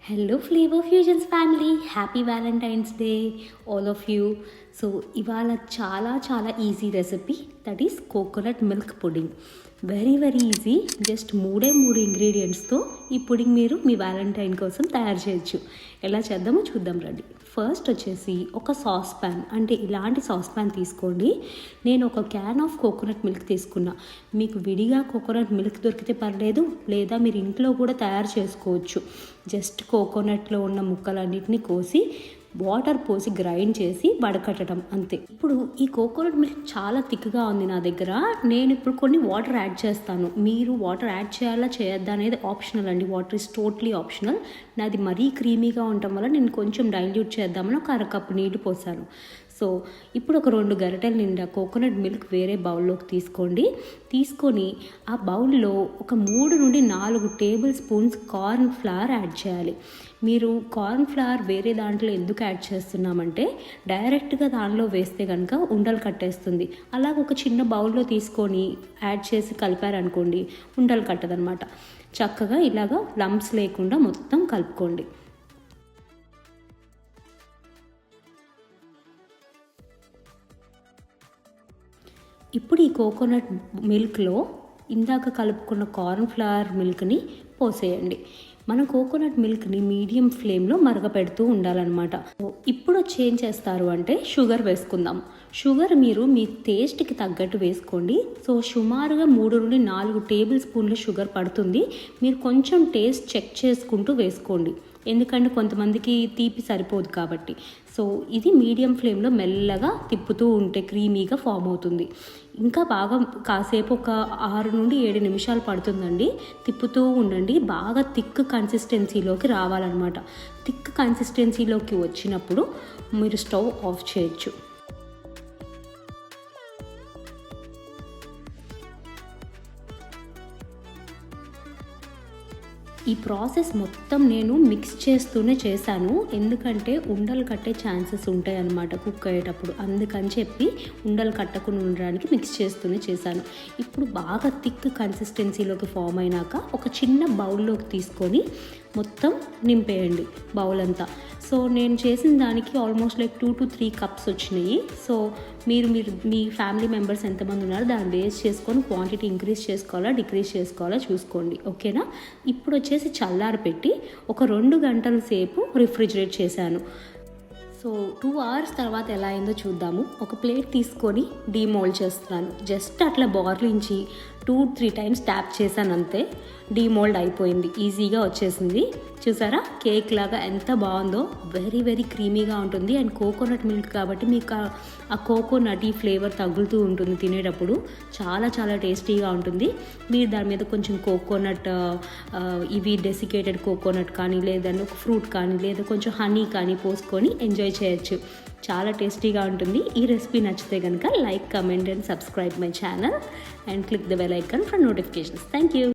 Hello flavour fusions family, happy Valentine's day all of you. So ఇవాళ చాలా easy recipe, that is coconut milk pudding. Very easy. Just మూడు ఇంగ్రీడియంట్స్తో ఈ pudding మీరు మీ Valentine కోసం తయారు చేయొచ్చు. ఎలా చేద్దామో చూద్దాం రండి. ఫస్ట్ వచ్చేసి ఒక సాస్ ప్యాన్, అంటే ఇలాంటి సాస్ ప్యాన్ తీసుకోండి. నేను ఒక క్యాన్ ఆఫ్ కోకోనట్ మిల్క్ తీసుకున్నా. మీకు విడిగా కోకోనట్ మిల్క్ దొరికితే పర్లేదు, లేదా మీరు ఇంట్లో కూడా తయారు చేసుకోవచ్చు. జస్ట్ కోకోనట్లో ఉన్న ముక్కలన్నిటిని కోసి వాటర్ పోసి గ్రైండ్ చేసి వడకట్టడం అంతే. ఇప్పుడు ఈ కోకోనట్ మిల్క్ చాలా థిక్గా ఉంది నా దగ్గర. నేను ఇప్పుడు కొన్ని వాటర్ యాడ్ చేస్తాను. మీరు వాటర్ యాడ్ చేయాలా చేయొద్దా అనేది ఆప్షనల్ అండి. Water is totally optional. నాది మరీ క్రీమీగా ఉండటం వల్ల నేను కొంచెం డైల్యూట్ చేద్దామని ఒక అరకప్పు నీళ్ళు పోసాను. సో ఇప్పుడు ఒక 2 గరిటెల నిండా కోకోనట్ మిల్క్ వేరే బౌల్లోకి తీసుకొని ఆ బౌల్లో ఒక 3 నుండి 4 table spoons corn flour add చేయాలి. మీరు కార్న్ ఫ్లవర్ వేరే దాంట్లో ఎందుకు యాడ్ చేస్తున్నామంటే, డైరెక్ట్గా దానిలో వేస్తే కనుక ఉండలు కట్టేస్తుంది. అలాగ ఒక చిన్న బౌల్లో తీసుకొని యాడ్ చేసి కలిపారనుకోండి, ఉండలు కట్టదనమాట. చక్కగా ఇలాగా లంప్స్ లేకుండా మొత్తం కలుపుకోండి. ఇప్పుడు ఈ కోకోనట్ మిల్క్లో ఇందాక కలుపుకున్న కార్న్ ఫ్లవర్ మిల్క్ని పోసేయండి. మనం కోకోనట్ మిల్క్ని మీడియం ఫ్లేమ్లో మరగపెడుతూ ఉండాలన్నమాట. ఇప్పుడు ఏం చేస్తారు అంటే షుగర్ వేసుకుందాం. షుగర్ మీరు మీ టేస్ట్కి తగ్గట్టు వేసుకోండి. సో సుమారుగా 3 నుండి 4 టేబుల్ స్పూన్ల షుగర్ పడుతుంది. మీరు కొంచెం టేస్ట్ చెక్ చేసుకుంటూ వేసుకోండి, ఎందుకంటే కొంతమందికి తీపి సరిపోదు కాబట్టి. సో ఇది మీడియం ఫ్లేమ్లో మెల్లగా తిప్పుతూ ఉంటే క్రీమీగా ఫామ్ అవుతుంది. ఇంకా బాగా కాసేపు ఒక 6 నుండి 7 నిమిషాలు పడుతుందండి. తిప్పుతూ ఉండండి. బాగా థిక్ కన్సిస్టెన్సీలోకి రావాలన్నమాట. థిక్ కన్సిస్టెన్సీలోకి వచ్చినప్పుడు మీరు స్టవ్ ఆఫ్ చేయొచ్చు. ఈ ప్రాసెస్ మొత్తం నేను మిక్స్ చేస్తూనే చేశాను, ఎందుకంటే ఉండలు కట్టే ఛాన్సెస్ ఉంటాయి అన్నమాట కుక్ అయ్యేటప్పుడు. అందుకని చెప్పి ఉండలు కట్టకుండా ఉండడానికి మిక్స్ చేస్తూనే చేశాను. ఇప్పుడు బాగా థిక్ కన్సిస్టెన్సీలోకి ఫామ్ అయినాక ఒక చిన్న బౌల్లోకి తీసుకొని మొత్తం నింపేయండి బౌల్ అంతా. సో నేను చేసిన దానికి ఆల్మోస్ట్ లైక్ 2 to 3 కప్స్ వచ్చినాయి. సో మీరు మీ ఫ్యామిలీ మెంబర్స్ ఎంతమంది ఉన్నారో దాన్ని బేస్ చేసుకొని క్వాంటిటీ ఇంక్రీజ్ చేసుకోవాలా డిక్రీజ్ చేసుకోవాలా చూసుకోండి, ఓకేనా. ఇప్పుడు వచ్చేసి చల్లారి పెట్టి ఒక 2 గంటల సేపు రిఫ్రిజిరేట్ చేశాను. సో 2 hours తర్వాత ఎలా అయిందో చూద్దాము. ఒక ప్లేట్ తీసుకొని డీమోల్డ్ చేస్తున్నాను. జస్ట్ అట్లా బార్లించి 2-3 times ట్యాప్ చేశాను అంతే. డీమోల్డ్ అయిపోయింది, ఈజీగా వచ్చేసింది. చూసారా కేక్ లాగా ఎంత బాగుందో. వెరీ క్రీమీగా ఉంటుంది. అండ్ కోకోనట్ మిల్క్ కాబట్టి మీకు ఆ కోకోనటీ ఫ్లేవర్ తగులుతూ ఉంటుంది తినేటప్పుడు. చాలా టేస్టీగా ఉంటుంది. మీరు దాని మీద కొంచెం కోకోనట్ ఇవి డెసికేటెడ్ కోకోనట్ కానీ, లేదంటే ఒక ఫ్రూట్ కానీ, లేదా కొంచెం హనీ కానీ పోసుకొని ఎంజాయ్ చేయొచ్చు. చాలా టేస్టీగా ఉంటుంది. ఈ రెసిపీ నచ్చితే కనుక like, comment and subscribe my channel and click the bell icon for notifications. Thank you.